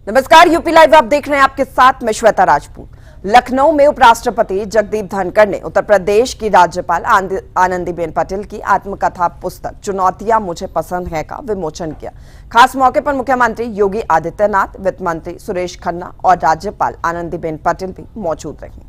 नमस्कार, UP live आप देख रहे हैं, आपके साथ मैं श्वेता राजपूत। लखनऊ में उपराष्ट्रपति जगदीप धनखड़ ने उत्तर प्रदेश की राज्यपाल आनंदीबेन पटेल की आत्मकथा पुस्तक चुनौतियां मुझे पसंद है का विमोचन किया। खास मौके पर मुख्यमंत्री योगी आदित्यनाथ, वित्त मंत्री सुरेश खन्ना और राज्यपाल आनंदीबेन पटेल भी मौजूद रहीं।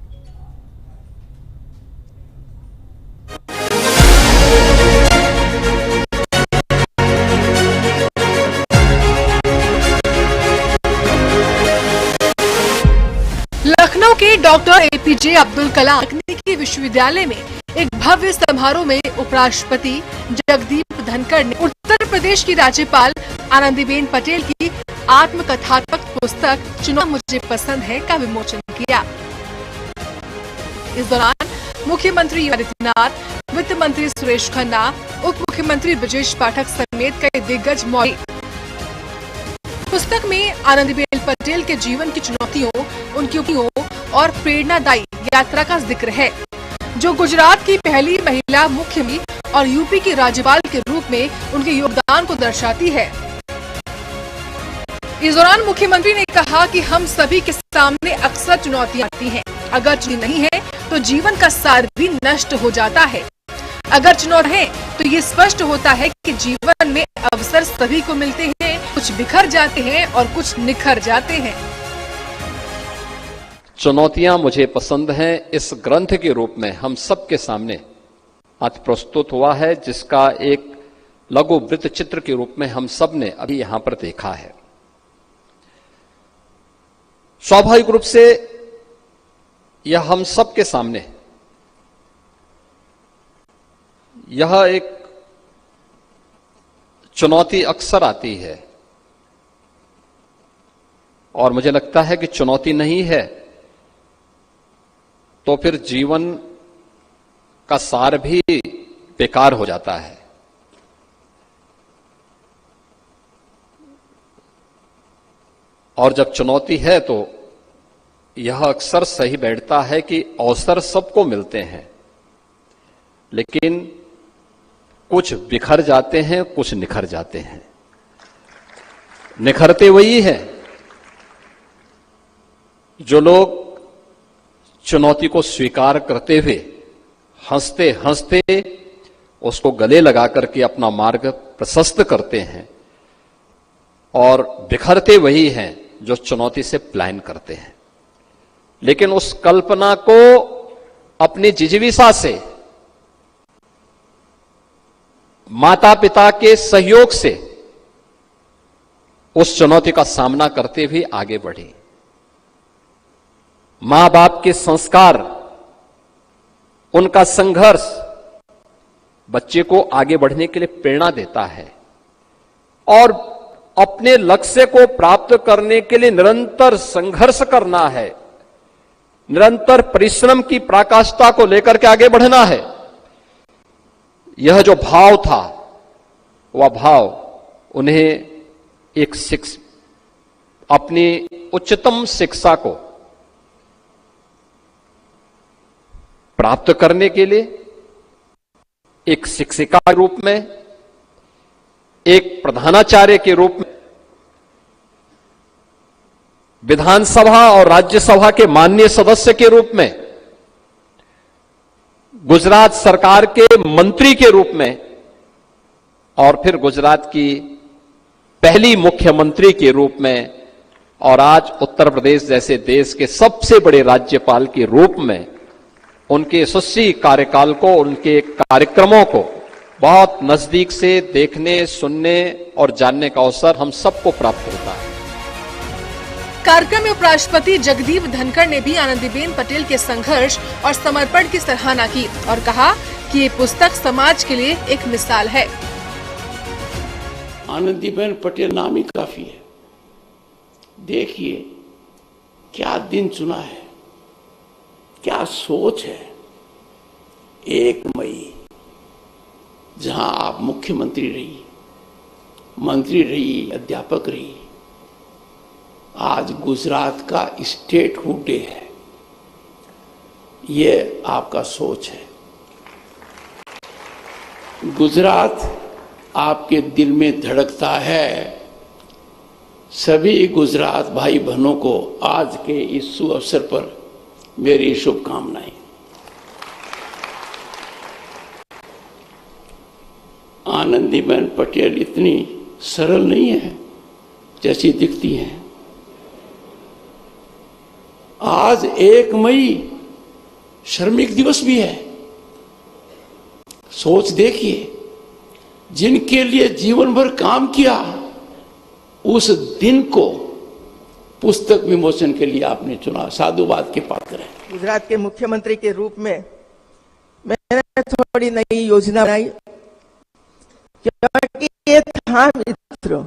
लखनऊ के डॉक्टर एपीजे अब्दुल कलाम तकनीकी विश्वविद्यालय में एक भव्य समारोह में उपराष्ट्रपति जगदीप धनखड़ ने उत्तर प्रदेश की राज्यपाल आनंदीबेन पटेल की आत्मकथात्मक पुस्तक चुनौतियां मुझे पसंद है का विमोचन किया। इस दौरान मुख्यमंत्री योगी आदित्यनाथ, वित्त मंत्री सुरेश खन्ना, उप मुख्यमंत्री ब्रजेश पाठक समेत कई दिग्गज मौजूद। पुस्तक में आनंदीबेन पटेल के जीवन की चुनौतियों, उनकी उपलब्धियों और प्रेरणादायी यात्रा का जिक्र है, जो गुजरात की पहली महिला मुख्यमंत्री और यूपी की राज्यपाल के रूप में उनके योगदान को दर्शाती है। इस दौरान मुख्यमंत्री ने कहा कि हम सभी के सामने अक्सर चुनौतियां आती हैं। अगर चुनौती नहीं है तो जीवन का सार भी नष्ट हो जाता है। अगर चुनौती है तो ये स्पष्ट होता है कि जीवन में अवसर सभी को मिलते हैं, कुछ बिखर जाते हैं और कुछ निखर जाते हैं। चुनौतियां मुझे पसंद हैं इस ग्रंथ के रूप में हम सबके सामने आज प्रस्तुत हुआ है, जिसका एक लघु वृत्त चित्र के रूप में हम सब ने अभी यहां पर देखा है। स्वाभाविक रूप से यह हम सबके सामने यह एक चुनौती अक्सर आती है और मुझे लगता है कि चुनौती नहीं है तो फिर जीवन का सार भी बेकार हो जाता है। और जब चुनौती है तो यह अक्सर सही बैठता है कि अवसर सबको मिलते हैं, लेकिन कुछ बिखर जाते हैं, कुछ निखर जाते हैं। निखरते वही हैं जो लोग चुनौती को स्वीकार करते हुए हंसते हंसते उसको गले लगा करके अपना मार्ग प्रशस्त करते हैं, और बिखरते वही हैं जो चुनौती से प्लान करते हैं, लेकिन उस कल्पना को अपनी जिजीविषा से, माता पिता के सहयोग से उस चुनौती का सामना करते हुए आगे बढ़े। मां बाप के संस्कार, उनका संघर्ष बच्चे को आगे बढ़ने के लिए प्रेरणा देता है, और अपने लक्ष्य को प्राप्त करने के लिए निरंतर संघर्ष करना है, निरंतर परिश्रम की पराकाष्ठा को लेकर के आगे बढ़ना है। यह जो भाव था, वह भाव उन्हें एक अपनी उच्चतम शिक्षा को प्राप्त करने के लिए एक शिक्षिका के रूप में, एक प्रधानाचार्य के रूप में, विधानसभा और राज्यसभा के माननीय सदस्य के रूप में, गुजरात सरकार के मंत्री के रूप में, और फिर गुजरात की पहली मुख्यमंत्री के रूप में, और आज उत्तर प्रदेश जैसे देश के सबसे बड़े राज्यपाल के रूप में उनके यशस्वी कार्यकाल को, उनके कार्यक्रमों को बहुत नजदीक से देखने, सुनने और जानने का अवसर हम सबको प्राप्त होता है। कार्यक्रम में उपराष्ट्रपति जगदीप धनखड़ ने भी आनंदीबेन पटेल के संघर्ष और समर्पण की सराहना की और कहा कि ये पुस्तक समाज के लिए एक मिसाल है। आनंदीबेन पटेल नाम ही काफी है। देखिए क्या दिन चुना है, क्या सोच है। 1 मई जहां आप मुख्यमंत्री रही, मंत्री रही, अध्यापक रही, आज गुजरात का स्टेटहुड डे है। ये आपका सोच है। गुजरात आपके दिल में धड़कता है सभी गुजरात भाई बहनों को आज के इस शुभ अवसर पर मेरी शुभकामनाएं। आनंदीबेन पटेल इतनी सरल नहीं है जैसी दिखती हैं। आज 1 मई श्रमिक दिवस भी है। सोच देखिए, जिनके लिए जीवन भर काम किया, उस दिन को पुस्तक विमोचन के लिए आपने चुना। साधुवाद के पात्र है। गुजरात के मुख्यमंत्री के रूप में मैंने थोड़ी नई योजना बनाई, क्योंकि ये था मित्र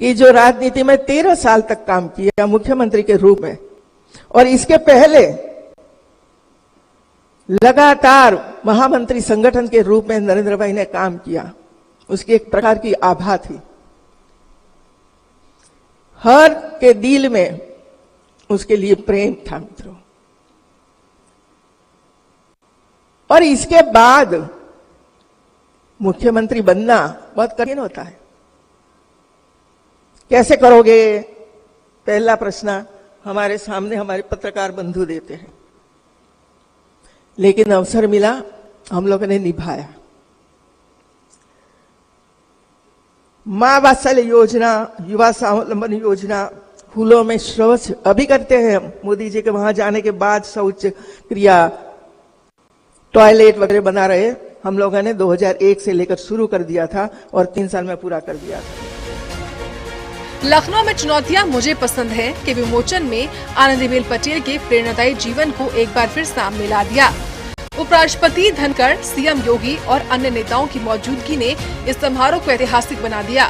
कि जो राजनीति में 13 साल तक काम किया मुख्यमंत्री के रूप में, और इसके पहले लगातार महामंत्री संगठन के रूप में नरेंद्र भाई ने काम किया, उसकी एक प्रकार की आभा थी। हर के दिल में उसके लिए प्रेम था मित्रों। और इसके बाद मुख्यमंत्री बनना बहुत कठिन होता है। कैसे करोगे, पहला प्रश्न हमारे सामने हमारे पत्रकार बंधु देते हैं। लेकिन अवसर मिला, हम लोगों ने निभाया। मां वात्सल्य योजना, युवा स्वावलंबन योजना, फूलों में शौच अभी करते हैं हम। मोदी जी के वहां जाने के बाद शौच क्रिया, टॉयलेट वगैरह बना रहे, हम लोगों ने 2001 से लेकर शुरू कर दिया था और 3 साल में पूरा कर दिया था। लखनऊ में चुनौतियां मुझे पसंद है के विमोचन में आनंदीबेन पटेल के प्रेरणादायी जीवन को एक बार फिर सामने ला दिया। उपराष्ट्रपति धनखड़, सीएम योगी और अन्य नेताओं की मौजूदगी ने इस समारोह को ऐतिहासिक बना दिया।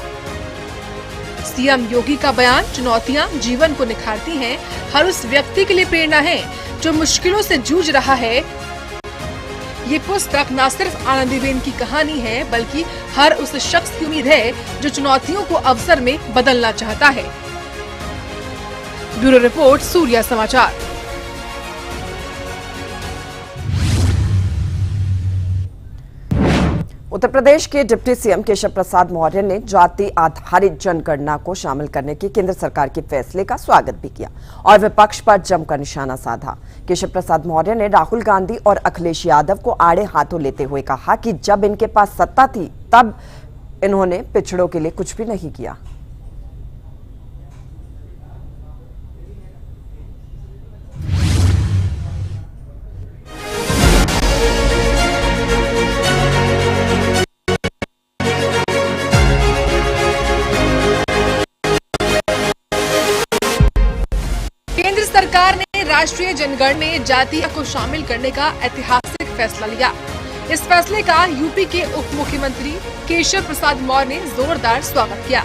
सीएम योगी का बयान, चुनौतियां जीवन को निखारती हैं, हर उस व्यक्ति के लिए प्रेरणा है जो मुश्किलों से जूझ रहा है। ये पुस्तक न सिर्फ आनंदीबेन की कहानी है, बल्कि हर उस शख्स की उम्मीद है जो चुनौतियों को अवसर में बदलना चाहता है। ब्यूरो रिपोर्ट, सूर्या समाचार। उत्तर प्रदेश के डिप्टी सीएम केशव प्रसाद मौर्य ने जाति आधारित जनगणना को शामिल करने के केंद्र सरकार के फैसले का स्वागत भी किया और विपक्ष पर जमकर निशाना साधा। केशव प्रसाद मौर्य ने राहुल गांधी और अखिलेश यादव को आड़े हाथों लेते हुए कहा कि जब इनके पास सत्ता थी तब इन्होंने पिछड़ों के लिए कुछ भी नहीं किया। सरकार ने राष्ट्रीय जनगणना जाति को शामिल करने का ऐतिहासिक फैसला लिया। इस फैसले का यूपी के उप मुख्यमंत्री केशव प्रसाद मौर्य ने जोरदार स्वागत किया।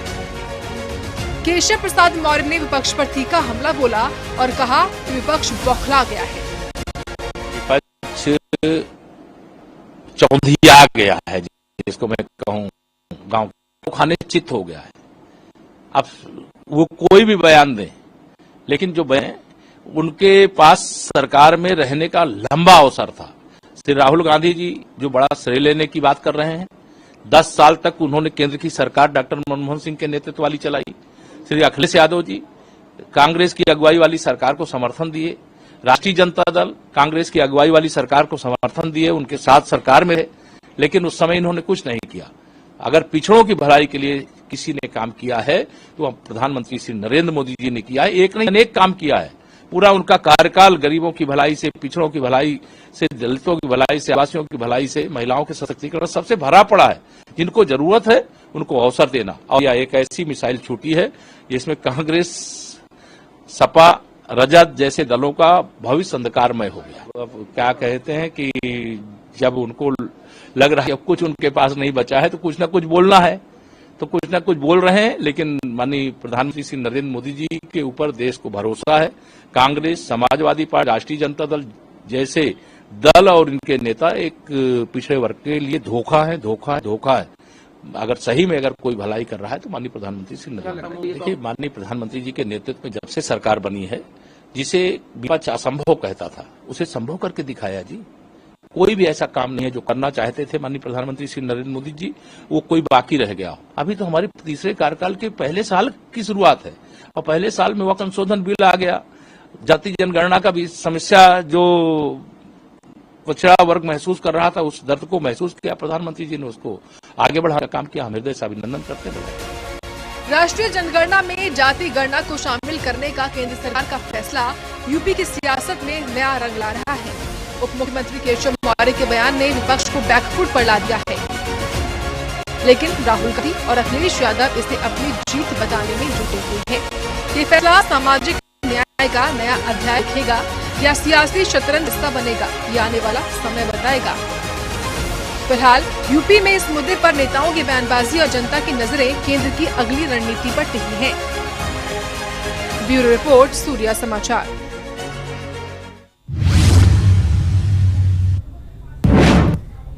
केशव प्रसाद मौर्य ने विपक्ष पर तीखा हमला बोला और कहा कि विपक्ष बौखला गया है। विपक्ष चौंधिया गया है, जिसको मैं कहूं गांव खाने चित हो गया है। अब वो कोई भी बयान दें, लेकिन जो बयान उनके पास सरकार में रहने का लंबा अवसर था। श्री राहुल गांधी जी जो बड़ा श्रेय लेने की बात कर रहे हैं, 10 साल तक उन्होंने केंद्र की सरकार डॉक्टर मनमोहन सिंह के नेतृत्व वाली चलाई। श्री अखिलेश यादव जी कांग्रेस की अगुवाई वाली सरकार को समर्थन दिए। राष्ट्रीय जनता दल कांग्रेस की अगुवाई वाली सरकार को समर्थन दिए, उनके साथ सरकार में रहे, लेकिन उस समय इन्होंने कुछ नहीं किया। अगर पिछड़ों की भलाई के लिए किसी ने काम किया है तो प्रधानमंत्री श्री नरेंद्र मोदी जी ने किया है। एक नहीं अनेक काम किया है। पूरा उनका कार्यकाल गरीबों की भलाई से, पिछड़ों की भलाई से, दलितों की भलाई से, आदिवासियों की भलाई से, महिलाओं के सशक्तिकरण सबसे भरा पड़ा है। जिनको जरूरत है उनको अवसर देना। और यह एक ऐसी मिसाइल छूटी है जिसमें कांग्रेस, सपा, रजत जैसे दलों का भविष्य अंधकारमय हो गया। अब क्या कहते हैं कि जब उनको लग रहा है अब कुछ उनके पास नहीं बचा है तो कुछ ना कुछ बोलना है, तो कुछ ना कुछ बोल रहे हैं। लेकिन माननीय प्रधानमंत्री श्री नरेंद्र मोदी जी के ऊपर देश को भरोसा है। कांग्रेस, समाजवादी पार्टी, राष्ट्रीय जनता दल जैसे दल और इनके नेता एक पिछड़े वर्ग के लिए धोखा है, धोखा है, धोखा है। अगर सही में अगर कोई भलाई कर रहा है तो माननीय प्रधानमंत्री श्री नरेंद्र मोदी। देखिए, माननीय प्रधानमंत्री जी के नेतृत्व में जब से सरकार बनी है, जिसे विपक्ष असंभव कहता था उसे संभव करके दिखाया जी। कोई भी ऐसा काम नहीं है जो करना चाहते थे माननीय प्रधानमंत्री श्री नरेंद्र मोदी जी, वो कोई बाकी रह गया हो। अभी तो हमारी तीसरे कार्यकाल के पहले साल की शुरुआत है और पहले साल में वह संशोधन बिल आ गया। जाति जनगणना का भी समस्या जो पिछड़ा वर्ग महसूस कर रहा था, उस दर्द को महसूस किया प्रधानमंत्री जी ने, उसको आगे बढ़ाने का काम किया। हम हृदय से अभिनंदन करते हैं। राष्ट्रीय जनगणना में जाति गणना को शामिल करने का केंद्र सरकार का फैसला यूपी की सियासत में नया रंग ला रहा है। उप मुख्यमंत्री केशव मौर्य के बयान ने विपक्ष को बैकफुट पर ला दिया है, लेकिन राहुल गांधी और अखिलेश यादव इसे अपनी जीत बताने में जुटे हुए हैं। ये फैसला सामाजिक न्याय का नया अध्याय लिखेगा या सियासी शतरंज हिस्सा बनेगा, ये आने वाला समय बताएगा। फिलहाल यूपी में इस मुद्दे पर नेताओं की बयानबाजी और जनता की नजरें केंद्र की अगली रणनीति पर टिकी हैं। ब्यूरो रिपोर्ट, सूर्या समाचार।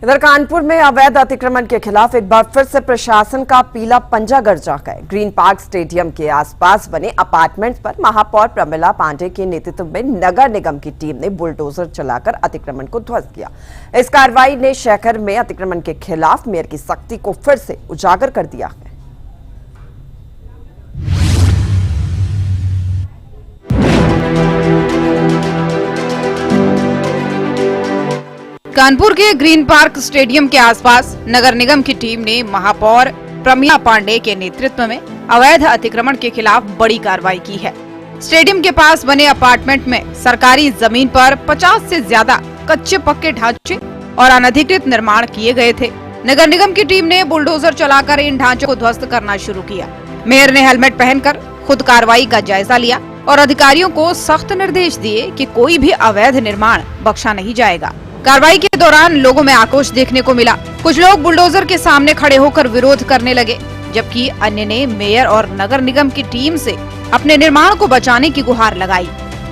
इधर कानपुर में अवैध अतिक्रमण के खिलाफ एक बार फिर से प्रशासन का पीला पंजा गरजा है। ग्रीन पार्क स्टेडियम के आसपास बने अपार्टमेंट्स पर महापौर प्रमिला पांडे के नेतृत्व में नगर निगम की टीम ने बुलडोजर चलाकर अतिक्रमण को ध्वस्त किया। इस कार्रवाई ने शहर में अतिक्रमण के खिलाफ मेयर की सख्ती को फिर से उजागर कर दिया है। कानपुर के ग्रीन पार्क स्टेडियम के आसपास नगर निगम की टीम ने महापौर प्रमिला पांडे के नेतृत्व में अवैध अतिक्रमण के खिलाफ बड़ी कार्रवाई की है। स्टेडियम के पास बने अपार्टमेंट में सरकारी जमीन पर 50 से ज्यादा कच्चे पक्के ढांचे और अनधिकृत निर्माण किए गए थे। नगर निगम की टीम ने बुलडोजर चलाकर इन ढांचों को ध्वस्त करना शुरू किया। मेयर ने हेलमेट पहनकर खुद कार्रवाई का जायजा लिया और अधिकारियों को सख्त निर्देश दिए कि कोई भी अवैध निर्माण बख्शा नहीं जाएगा। कार्रवाई के दौरान लोगों में आक्रोश देखने को मिला। कुछ लोग बुलडोजर के सामने खड़े होकर विरोध करने लगे, जबकि अन्य ने मेयर और नगर निगम की टीम से अपने निर्माण को बचाने की गुहार लगाई।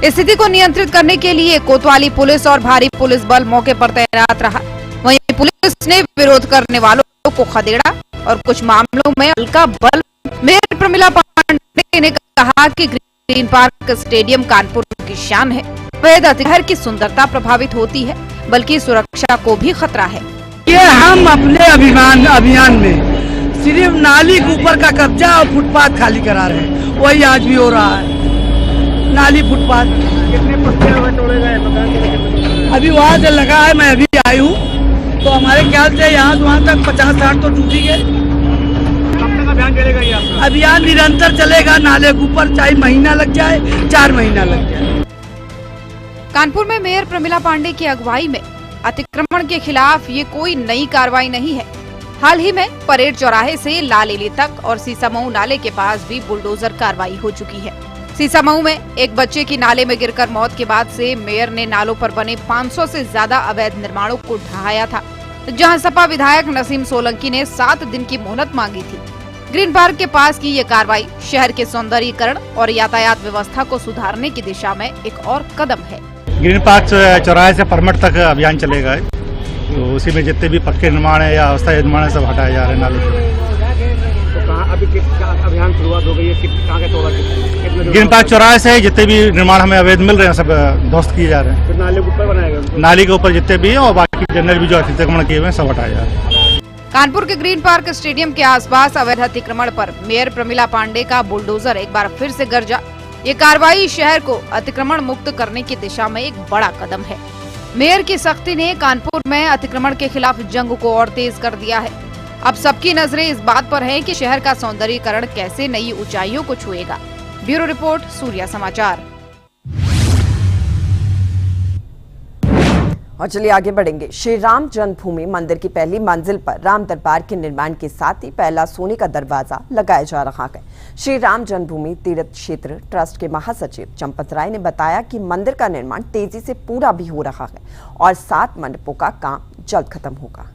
स्थिति को नियंत्रित करने के लिए कोतवाली पुलिस और भारी पुलिस बल मौके पर तैनात रहा। वहीं पुलिस ने विरोध करने वालों को खदेड़ा और कुछ मामलों में हल्का बल। मेयर प्रमिला पांडे ने कहा कि ग्रीन पार्क स्टेडियम कानपुर की शान है। शहर की सुंदरता प्रभावित होती है, बल्कि सुरक्षा को भी खतरा है। ये हम अपने अभियान में सिर्फ नाली के ऊपर का कब्जा और फुटपाथ खाली करा रहे हैं, वही आज भी हो रहा है। नाली फुटपाथ कितने पत्ते तोड़े गए अभी वहाँ से लगा है, मैं अभी आई हूँ, तो हमारे ख्याल से यहाँ वहाँ तक 50-60 तो टूटी है। कब तक अभियान चलेगा ये आपका? अभियान निरंतर चलेगा, नाले के ऊपर चाहे महीना लग जाए, 4 महीना लग जाए। कानपुर में मेयर प्रमिला पांडे की अगुवाई में अतिक्रमण के खिलाफ ये कोई नई कार्रवाई नहीं है। हाल ही में परेड चौराहे से लालेली तक और सीसामऊ नाले के पास भी बुलडोजर कार्रवाई हो चुकी है। सीसामऊ में एक बच्चे की नाले में गिरकर मौत के बाद से मेयर ने नालों पर बने 500 से ज्यादा अवैध निर्माणों को ढहाया था, जहां सपा विधायक नसीम सोलंकी ने 7 दिन की मोहलत मांगी थी। ग्रीन पार्क के पास की ये कार्रवाई शहर के सौंदर्यीकरण और यातायात व्यवस्था को सुधारने की दिशा में एक और कदम है। ग्रीन पार्क चौराहे से परमठ तक अभियान चलेगा, तो उसी में जितने भी पक्के निर्माण है या अस्थायी निर्माण है सब हटाए जा रहे हैं नाले से। तो कहाँ अभी अभियान शुरुआत हो गई है? कहाँ के तोड़ा? ग्रीन पार्क चौराहे से जितने भी निर्माण हमें अवैध मिल रहे हैं सब ध्वस्त किए जा रहे हैं। फिर नाले के ऊपर बनाएगा? नाली के ऊपर जितने भी है और बाकी जनरल भी जो अतिक्रमण किए हुए हैं सब हटाए जा रहे हैं। कानपुर के ग्रीन पार्क स्टेडियम के आसपास अवैध अतिक्रमण पर मेयर प्रमिला पांडे का बुलडोजर एक बार फिर से गरजा। ये कार्रवाई शहर को अतिक्रमण मुक्त करने की दिशा में एक बड़ा कदम है। मेयर की सख्ती ने कानपुर में अतिक्रमण के खिलाफ जंग को और तेज कर दिया है। अब सबकी नजरें इस बात पर हैं कि शहर का सौंदर्यीकरण कैसे नई ऊंचाइयों को छुएगा। ब्यूरो रिपोर्ट, सूर्या समाचार। और चलिए आगे बढ़ेंगे। श्री राम जन्मभूमि मंदिर की पहली मंजिल पर राम दरबार के निर्माण के साथ ही पहला सोने का दरवाजा लगाया जा रहा है। श्री राम जन्मभूमि तीर्थ क्षेत्र ट्रस्ट के महासचिव चंपत राय ने बताया कि मंदिर का निर्माण तेजी से पूरा भी हो रहा है और 7 मंडपों का काम जल्द खत्म होगा।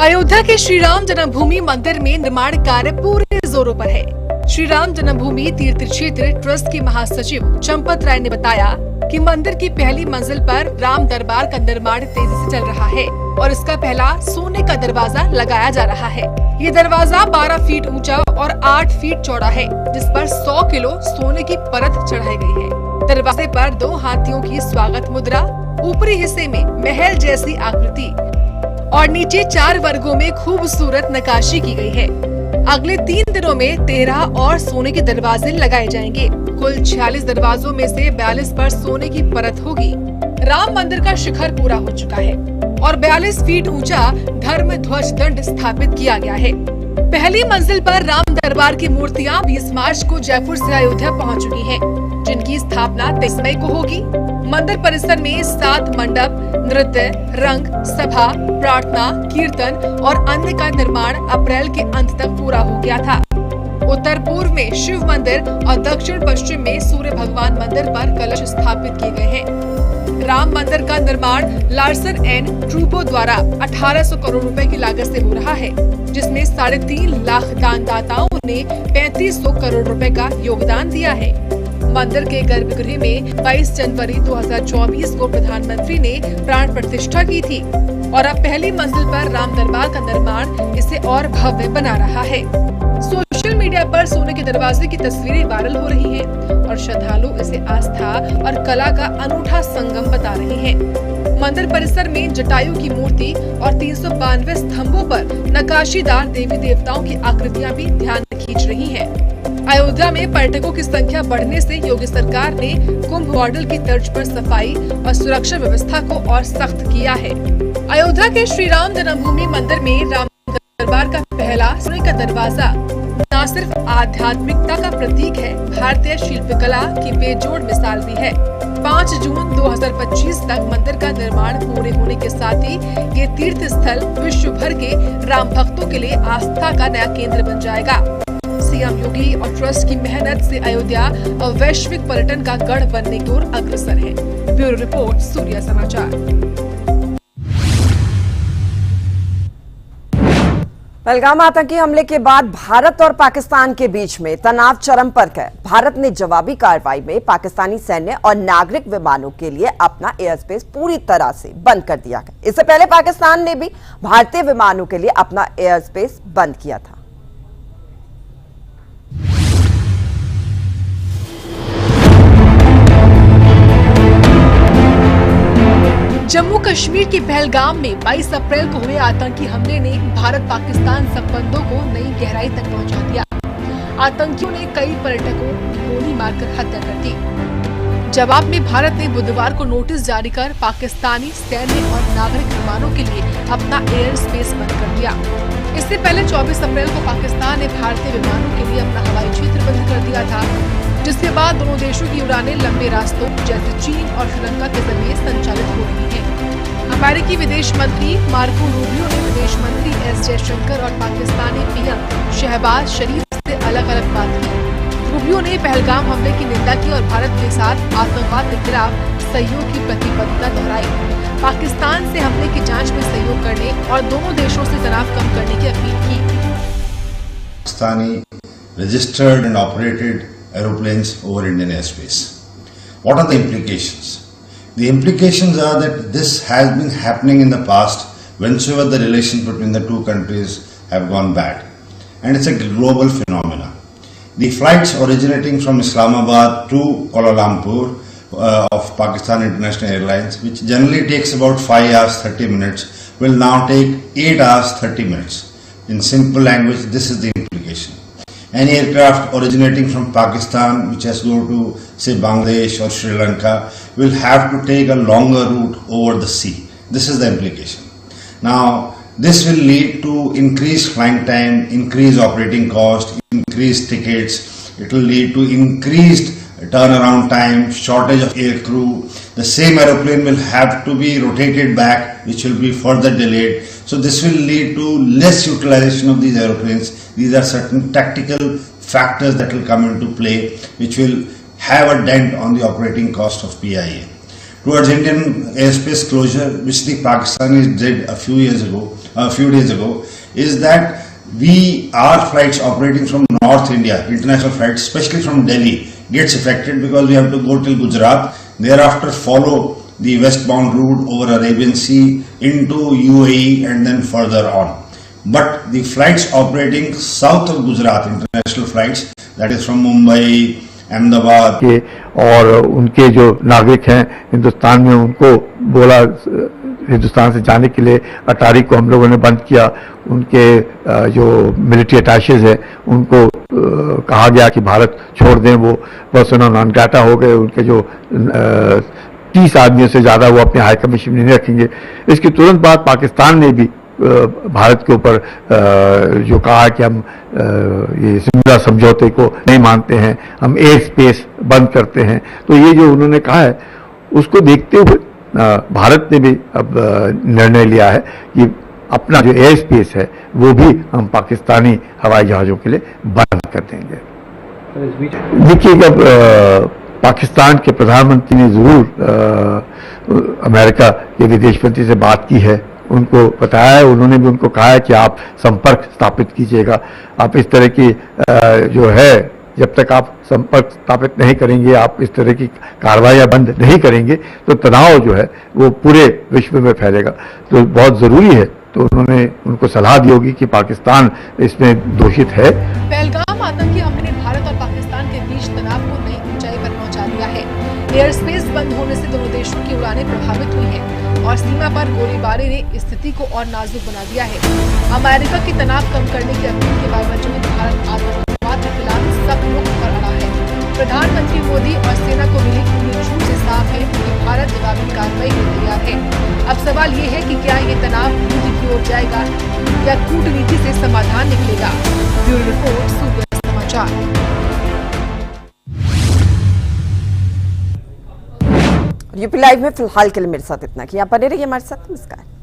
अयोध्या के श्री राम जन्मभूमि मंदिर में निर्माण कार्य पूरे जोरों पर है। श्री राम जन्मभूमि तीर्थ क्षेत्र ट्रस्ट के महासचिव चंपत राय ने बताया कि मंदिर की पहली मंजिल पर राम दरबार का निर्माण तेजी से चल रहा है। और इसका पहला सोने का दरवाजा लगाया जा रहा है। ये दरवाजा 12 फीट ऊंचा और 8 फीट चौड़ा है, जिस पर 100 किलो सोने की परत चढ़ाई गई है। दरवाजे पर 2 हाथियों की स्वागत मुद्रा, ऊपरी हिस्से में महल जैसी आकृति और नीचे 4 वर्गों में खूबसूरत नक्काशी की गई है। अगले 3 दिनों में 13 और सोने के दरवाजे लगाए जाएंगे। कुल 46 दरवाजों में से 42 पर सोने की परत होगी। राम मंदिर का शिखर पूरा हो चुका है और 42 फीट ऊंचा धर्म ध्वज दंड स्थापित किया गया है। पहली मंजिल पर राम दरबार की मूर्तियां 20 मार्च को जयपुर से अयोध्या पहुंच चुकी हैं, जिनकी स्थापना 23 मई को होगी। मंदिर परिसर में 7 मंडप, नृत्य, रंग, सभा, प्रार्थना, कीर्तन और अन्य का निर्माण अप्रैल के अंत तक पूरा हो गया था। उत्तर पूर्व में शिव मंदिर और दक्षिण पश्चिम में सूर्य भगवान मंदिर पर कलश स्थापित किए गए हैं। राम मंदिर का निर्माण लार्सन एंड ट्रूबो द्वारा 1800 करोड़ रुपए की लागत से हो रहा है, जिसमें 3.5 लाख दानदाताओं ने 3500 करोड़ रुपए का योगदान दिया है। मंदिर के गर्भगृह में 22 जनवरी 2024 को प्रधानमंत्री ने प्राण प्रतिष्ठा की थी और अब पहली मंजिल पर राम दरबार का निर्माण इसे और भव्य बना रहा है। सोशल मीडिया पर सोने के दरवाजे की तस्वीरें वायरल हो रही हैं और श्रद्धालु इसे आस्था और कला का अनूठा संगम बता रहे हैं। मंदिर परिसर में जटायु की मूर्ति और 392 स्तंभों पर नक्काशीदार देवी देवताओं की आकृतियां भी ध्यान खींच रही हैं। अयोध्या में पर्यटकों की संख्या बढ़ने से योगी सरकार ने कुंभ मॉडल की तर्ज पर सफाई और सुरक्षा व्यवस्था को और सख्त किया है। अयोध्या के श्री राम जन्मभूमि मंदिर में राम दरबार का पहला सोने का दरवाजा न सिर्फ आध्यात्मिकता का प्रतीक है, भारतीय शिल्पकला की बेजोड़ मिसाल भी है। 5 जून 2025 तक मंदिर का निर्माण पूरे होने के साथ ही ये तीर्थ स्थल विश्व भर के राम भक्तों के लिए आस्था का नया केंद्र बन जाएगा। सीएम योगी और ट्रस्ट की मेहनत से अयोध्या और वैश्विक पर्यटन का गढ़ बनने की ओर अग्रसर है। ब्यूरो रिपोर्ट, सूर्य समाचार। पहलगाम आतंकी हमले के बाद भारत और पाकिस्तान के बीच में तनाव चरम पर है। भारत ने जवाबी कार्रवाई में पाकिस्तानी सैन्य और नागरिक विमानों के लिए अपना एयर स्पेस पूरी तरह से बंद कर दिया है। इससे पहले पाकिस्तान ने भी भारतीय विमानों के लिए अपना एयर स्पेस बंद किया था। जम्मू कश्मीर के पहलगाम में 22 अप्रैल को हुए आतंकी हमले ने भारत पाकिस्तान संबंधों को नई गहराई तक पहुंचा दिया। आतंकियों ने कई पर्यटकों को गोली मारकर हत्या कर दी। जवाब में भारत ने बुधवार को नोटिस जारी कर पाकिस्तानी सैन्य और नागरिक विमानों के लिए अपना एयर स्पेस बंद कर दिया। इससे पहले 24 अप्रैल को पाकिस्तान ने भारतीय विमानों के लिए अपना हवाई क्षेत्र बंद कर दिया था, जिसके बाद दोनों देशों की उड़ानें लंबे रास्तों जैसे चीन और श्रीलंका के जरिए संचालित हो रही हैं। अमेरिकी विदेश मंत्री मार्को रूबियो ने विदेश मंत्री एस जयशंकर और पाकिस्तानी पीएम शहबाज शरीफ से अलग अलग बात की। रूबियो ने पहलगाम हमले की निंदा की और भारत के साथ आतंकवाद के खिलाफ सहयोग की प्रतिबद्धता दोहराई। पाकिस्तान से हमले की जांच में सहयोग करने और दोनों देशों से तनाव कम करने की अपील की। Pakistani registered and operated aeroplanes over Indian airspace. What are the implications? The implications are that this has been happening in the past whenever the relations between the two countries have gone bad, and it's a global phenomenon. The flights originating from Islamabad to Kuala Lumpur of Pakistan International Airlines, which generally takes about 5 hours 30 minutes, will now take 8 hours 30 minutes. In simple language, this is the implication. Any aircraft originating from Pakistan which has to go to say Bangladesh or Sri Lanka will have to take a longer route over the sea. This is the implication. Now this will lead to increased flying time, increased operating cost, increased tickets. It will lead to increased turnaround time, shortage of air crew. The same aeroplane will have to be rotated back, which will be further delayed. So this will lead to less utilization of these aeroplanes. These are certain tactical factors that will come into play, which will have a dent on the operating cost of PIA. Towards Indian airspace closure, which the Pakistanis did a few days ago, is that our flights operating from North India, international flights, especially from Delhi, gets affected because we have to go till Gujarat, thereafter follow the westbound route over Arabian Sea into UAE and then further on. But the flights operating south of Gujarat, international flights, that is from Mumbai, Ahmedabad, के और उनके जो नागरिक हैं हिंदुस्तान में, उनको बोला हिंदुस्तान से जाने के लिए अटारी को हम लोगों ने बंद किया। उनके जो मिलिट्री अटैचेज हैं उनको कहा गया कि भारत छोड़ दें, वो पर्सोना नॉन ग्राटा हो गए। उनके जो 30 आदमियों से ज़्यादा वो अपने हाई कमीशन में नहीं रखेंगे। इसके तुरंत बाद पाकिस्तान ने भी भारत के ऊपर जो कहा कि हम ये सिमला समझौते को नहीं मानते हैं, हम एयर स्पेस बंद करते हैं। तो ये जो उन्होंने कहा है उसको देखते हुए भारत ने भी अब निर्णय लिया है कि अपना जो एयर स्पेस है वो भी हम पाकिस्तानी हवाई जहाज़ों के लिए बंद कर देंगे। देखिए, अब पाकिस्तान के प्रधानमंत्री ने ज़रूर अमेरिका के विदेश मंत्री से बात की है, उनको बताया है। उन्होंने भी उनको कहा है कि आप संपर्क स्थापित कीजिएगा। आप इस तरह की जो है, जब तक आप संपर्क स्थापित नहीं करेंगे, आप इस तरह की कार्रवाइयां बंद नहीं करेंगे तो तनाव जो है वो पूरे विश्व में फैलेगा। तो बहुत ज़रूरी है। तो उन्होंने उनको सलाह दी होगी कि पाकिस्तान इसमें दोषित है। पहलगाम आतंकी हमले ने भारत और पाकिस्तान के बीच तनाव को नई ऊंचाई पर पहुंचा दिया है। एयर स्पेस बंद होने से दोनों देशों की उड़ानें प्रभावित हुई हैं और सीमा पर गोलीबारी ने स्थिति को और नाजुक बना दिया है। अमेरिका की तनाव कम करने की अपील के बावजूद भारत आतंकवाद के खिलाफ सख्त रुख पर अड़ा है। प्रधानमंत्री मोदी और सेना को मिली झूठ से साफ है कि भारत जवाबी कार्रवाई के लिए तैयार है। अब सवाल ये है कि क्या ये तनाव युद्ध की ओर जाएगा या कूटनीति से समाधान निकलेगा। ब्यूरो रिपोर्ट, सूर्य समाचार। यूपी लाइव में फिलहाल के लिए मेरे साथ इतना कि आप बने रहिए हमारे साथ। नमस्कार।